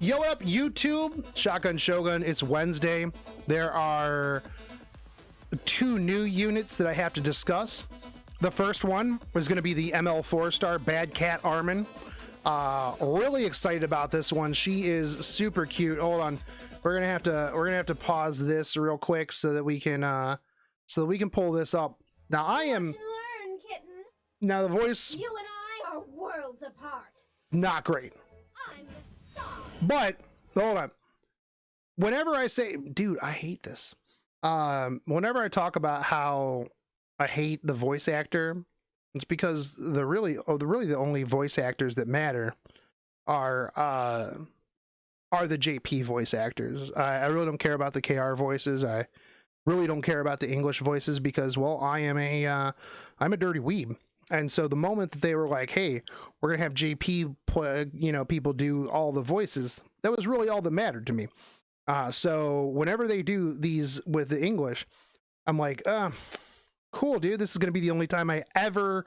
Yo, what up, YouTube? Shotgun Shogun. It's Wednesday. There are 2 new units that I have to discuss. The first one was going to be the ML 4-star Bad Cat Armin. Really excited about this one. She is super cute. Hold on, we're gonna have to pause this real quick so that we can pull this up. Now I am. Learn, kitten. Now the voice. You and I are worlds apart. Not great. I'm the star. But hold on. Whenever I say, dude, I hate this. Whenever I talk about how I hate the voice actor, it's because the only voice actors that matter are the JP voice actors. I really don't care about the KR voices. I really don't care about the English voices because, well, I'm a dirty weeb. And so the moment that they were like, hey, we're gonna have JP people do all the voices, that was really all that mattered to me. So whenever they do these with the English, I'm like, cool, dude, this is gonna be the only time I ever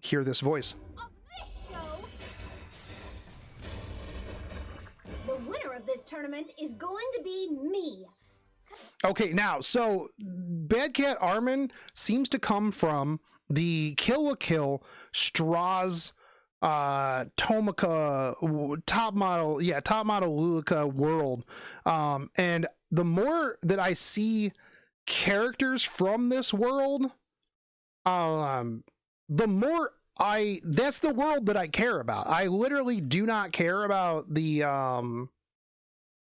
hear this voice. Of this show, the winner of this tournament is going to be me. Okay, now, so Bad Cat Armin seems to come from the Kill la Kill Strauss Tomica top model Lulika world. And the more that I see characters from this world, the more that's the world that I care about. I literally do not care about the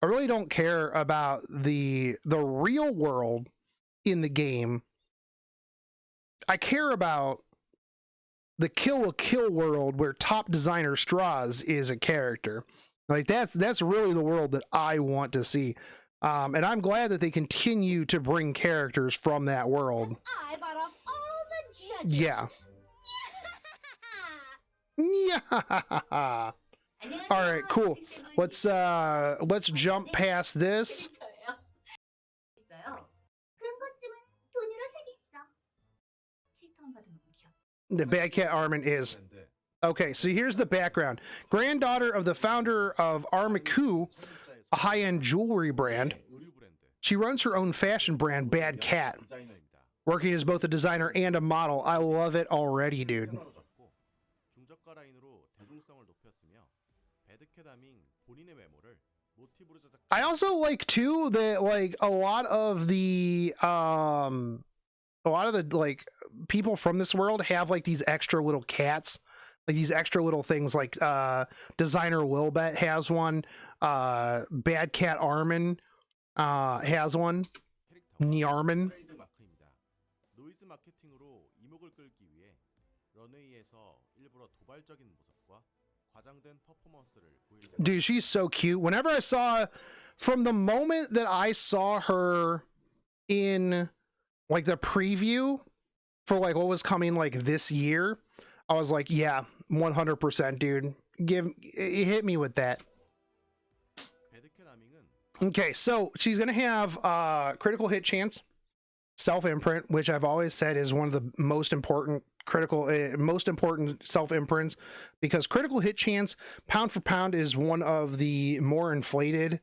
I really don't care about the real world in the game. I care about the Kill la Kill world where top designer Strauss is a character. Like that's really the world that I want to see. And I'm glad that they continue to bring characters from that world. I bought off all the judges. Yeah. Yeah. All right, cool. Let's jump past this. The Bad Cat Armin is. Okay, so here's the background. Granddaughter of the founder of Armiku, a high-end jewelry brand. She runs her own fashion brand, Bad Cat, working as both a designer and a model. I love it already, dude. I also like too that like a lot of the like people from this world have like these extra little cats, like these extra little things. Like designer Wilbet has one, Bad Cat Armin has one, Nyarmin. Dude, she's so cute. Whenever I saw, from the moment that I saw her in like the preview for like what was coming like this year, I was like, yeah, 100%, dude. Hit me with that. Okay, so she's gonna have critical hit chance, self imprint, which I've always said is one of the most important self imprints, because critical hit chance pound for pound is one of the more inflated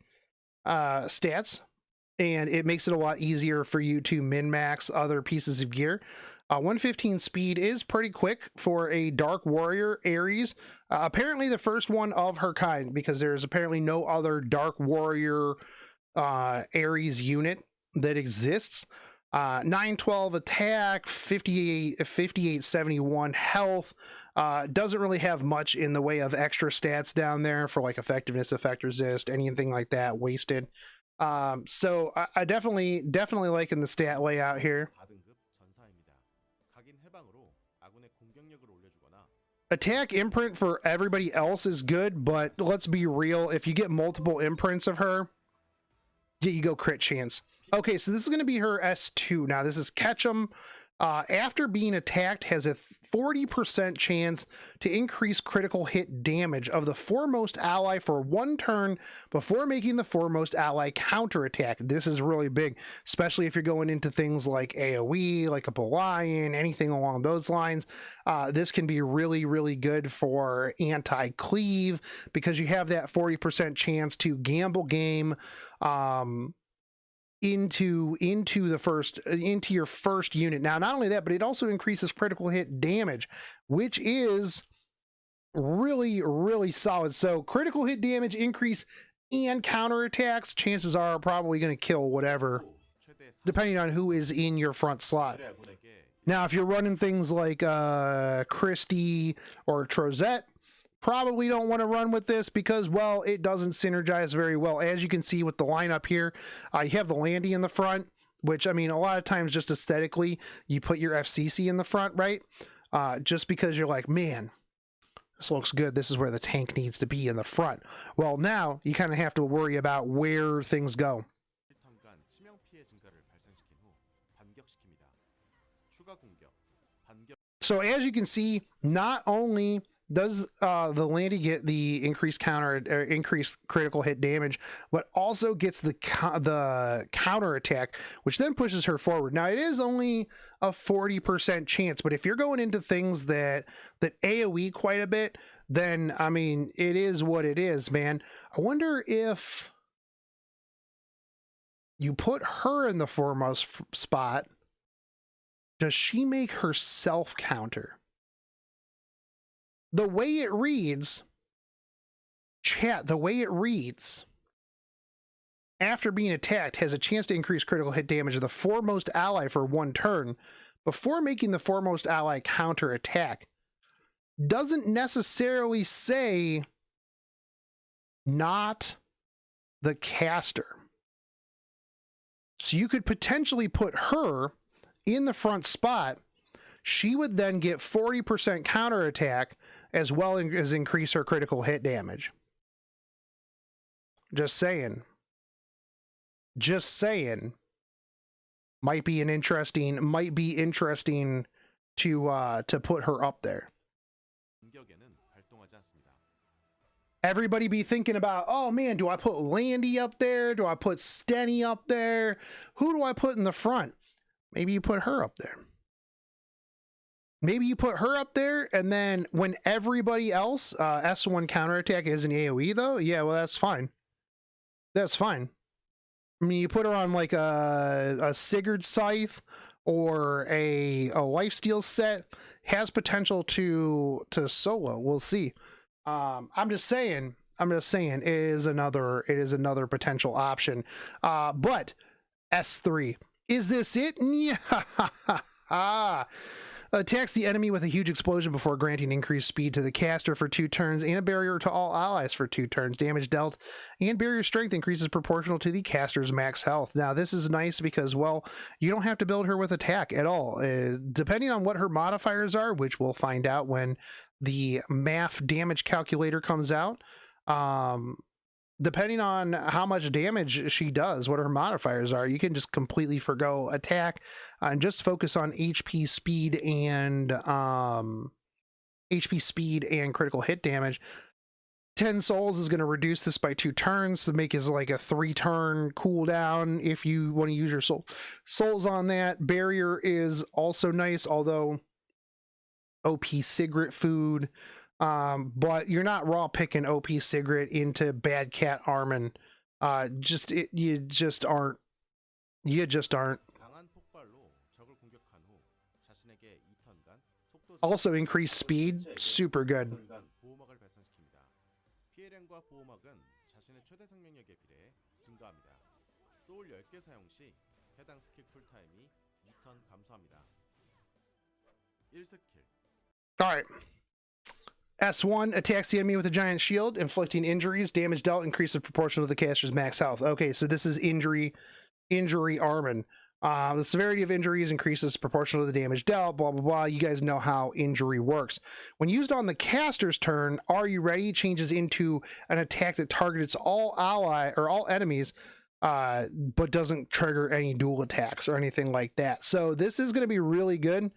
stats, and it makes it a lot easier for you to min max other pieces of gear. 115 speed is pretty quick for a Dark Warrior Ares, apparently the first one of her kind, because there's apparently no other Dark Warrior Ares unit that exists. 912 attack, 5871 health. Doesn't really have much in the way of extra stats down there for like effectiveness, effect resist, anything like that wasted. So I definitely liking the stat layout here. Attack imprint for everybody else is good, but let's be real, if you get multiple imprints of her, you go crit chance. Okay, so this is going to be her S2. Now this is Ketchum After being attacked, has a 40% chance to increase critical hit damage of the foremost ally for 1 turn before making the foremost ally counterattack. This is really big, especially if you're going into things like AoE, like a Lion, anything along those lines. This can be really, really good for anti-cleave because you have that 40% chance to gamble game into your first unit. Now, not only that, but it also increases critical hit damage, which is really, really solid. So critical hit damage increase and counterattacks, chances are probably going to kill whatever, depending on who is in your front slot. Now, if you're running things like Christie or Trozette, probably don't want to run with this because, well, it doesn't synergize very well. As you can see with the lineup here, you have the Landy in the front, which, I mean, a lot of times just aesthetically, you put your FCC in the front, right? Just because you're like, man, this looks good. This is where the tank needs to be in the front. Well, now you kind of have to worry about where things go. So as you can see, not only does the Landy get the increased increased critical hit damage, but also gets the counter attack, which then pushes her forward. Now it is only a 40% chance, but if you're going into things that AoE quite a bit, then I mean it is what it is, man. I wonder if you put her in the foremost spot, does she make herself counter? The way it reads, chat, the way it reads, after being attacked, has a chance to increase critical hit damage of the foremost ally for 1 turn before making the foremost ally counter attack. Doesn't necessarily say not the caster. So you could potentially put her in the front spot. She would then get 40% counterattack as well as increase her critical hit damage. Just saying. Just saying. Might be interesting to put her up there. Everybody be thinking about, oh man, do I put Landy up there? Do I put Stenny up there? Who do I put in the front? Maybe you put her up there. Maybe you put her up there, and then when everybody else, S1 counterattack is an AoE though, yeah, well, that's fine. That's fine. I mean, you put her on like a Sigurd Scythe or a lifesteal set, has potential to solo. We'll see. I'm just saying it is another potential option. But S3, is this it? Yeah. Attacks the enemy with a huge explosion before granting increased speed to the caster for 2 turns and a barrier to all allies for 2 turns. Damage dealt and barrier strength increases proportional to the caster's max health. Now this is nice because, well, you don't have to build her with attack at all. Depending on what her modifiers are, which we'll find out when the math damage calculator comes out, depending on how much damage she does, what her modifiers are, you can just completely forgo attack and just focus on HP speed and critical hit damage. 10 souls is going to reduce this by 2 turns to make it like a 3-turn cooldown if you want to use your souls on that. Barrier is also nice, although OP Sigrid food. But you're not raw picking OP Sigrid into Bad Cat Armin. You just aren't. Also increased speed, super good. All right. S1 attacks the enemy with a giant shield, inflicting injuries. Damage dealt increases proportional to the caster's max health. Okay, so this is injury Armin. The severity of injuries increases proportional to the damage dealt, blah, blah, blah. You guys know how injury works. When used on the caster's turn, Are You Ready changes into an attack that targets all enemies but doesn't trigger any dual attacks or anything like that. So this is going to be really good.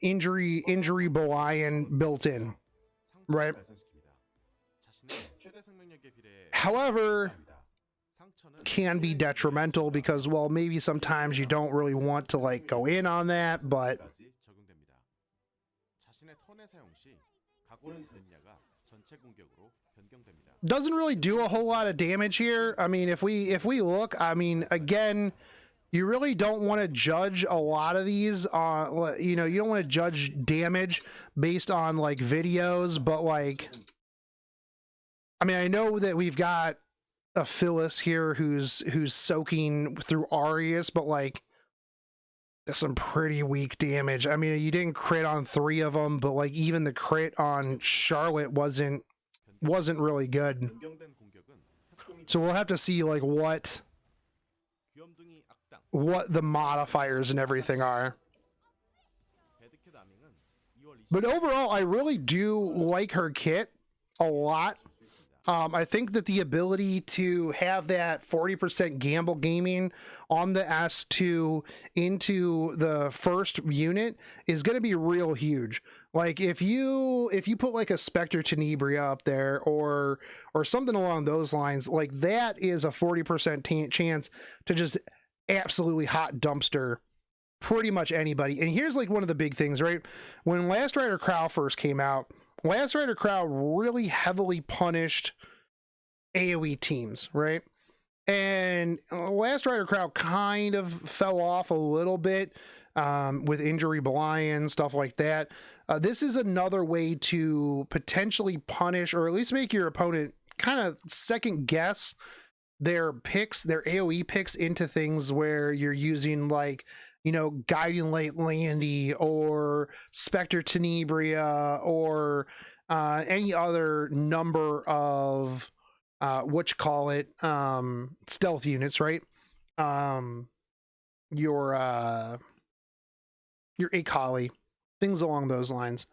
Injury Belian built in, right? However, can be detrimental because, well, maybe sometimes you don't really want to like go in on that, but doesn't really do a whole lot of damage here. I mean, if we look, I mean, again, you really don't want to judge a lot of these on, you know, you don't want to judge damage based on like videos, but like, I mean, I know that we've got a Phyllis here who's soaking through Arius, but like that's some pretty weak damage. I mean, you didn't crit on 3 of them, but like even the crit on Charlotte wasn't really good. So we'll have to see like what the modifiers and everything are. But overall, I really do like her kit a lot. I think that the ability to have that 40% gamble gaming on the S2 into the first unit is going to be real huge. Like if you put like a Spectre Tenebria up there or something along those lines, like that is a 40% chance to just absolutely hot dumpster pretty much anybody. And here's like one of the big things, right? When Last Rider Crow first came out, Last Rider Crow really heavily punished AoE teams, right? And Last Rider Crow kind of fell off a little bit with Injury Belian, stuff like that. This is another way to potentially punish or at least make your opponent kind of second guess their picks, their AoE picks into things where you're using like, you know, Guiding Light Landy or Spectre Tenebria or any other number of stealth units, right? Your Akali, things along those lines.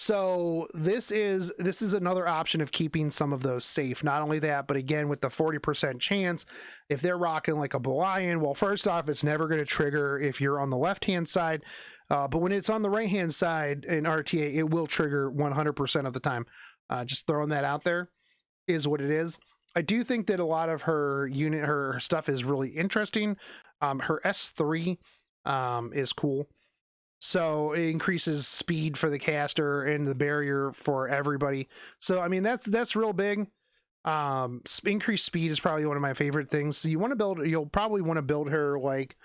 So this is another option of keeping some of those safe. Not only that, but again, with the 40% chance, if they're rocking like a Belian, well, first off, it's never going to trigger if you're on the left-hand side. But when it's on the right-hand side in RTA, it will trigger 100% of the time. Just throwing that out there is what it is. I do think that a lot of her stuff is really interesting. Her S3 is cool. So it increases speed for the caster and the barrier for everybody. So, I mean, that's real big. Increased speed is probably one of my favorite things. So you'll probably want to build her like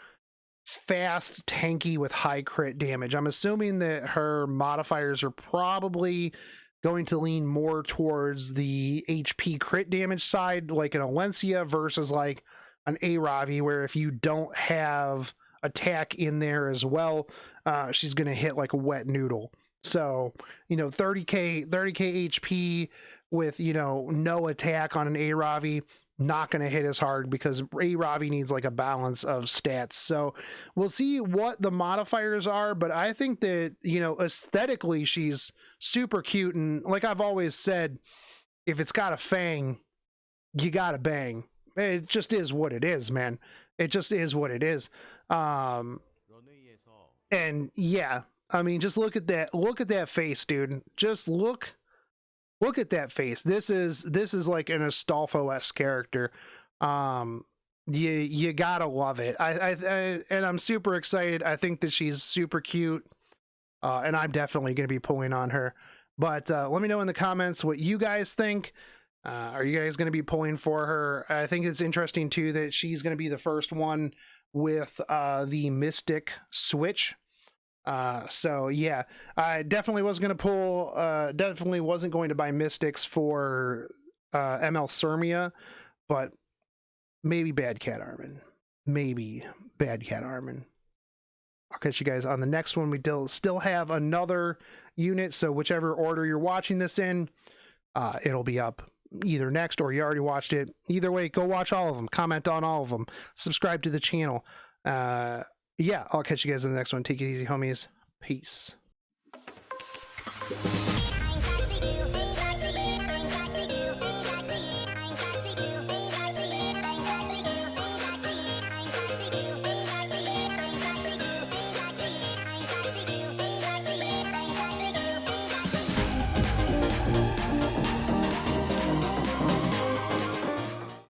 fast, tanky with high crit damage. I'm assuming that her modifiers are probably going to lean more towards the HP crit damage side, like an Alencia versus like an Aravi, where if you don't have attack in there as well, she's going to hit like a wet noodle. So, you know, 30k HP with, you know, no attack on an Aravi, not going to hit as hard because Aravi needs like a balance of stats. So we'll see what the modifiers are, but I think that, you know, aesthetically she's super cute. And like I've always said, if it's got a fang, you got to bang. It just is what it is, man. It just is what it is. And yeah, I mean, just look at that face, dude. Just look at that face. This is like an Astolfo-esque character. You gotta love it. And I'm super excited. I think that she's super cute. And I'm definitely gonna be pulling on her. But let me know in the comments what you guys think. Are you guys going to be pulling for her? I think it's interesting too that she's going to be the first one with the Mystic switch. So yeah, I definitely was going to pull, definitely wasn't going to buy Mystics for ML Sirmia, but maybe Bad Cat Armin. Maybe Bad Cat Armin. I'll catch you guys on the next one. We still have another unit, so whichever order you're watching this in, it'll be up either next or you already watched it. Either way, go watch all of them, comment on all of them, subscribe to the channel. Yeah, I'll catch you guys in the next one. Take it easy, homies. Peace.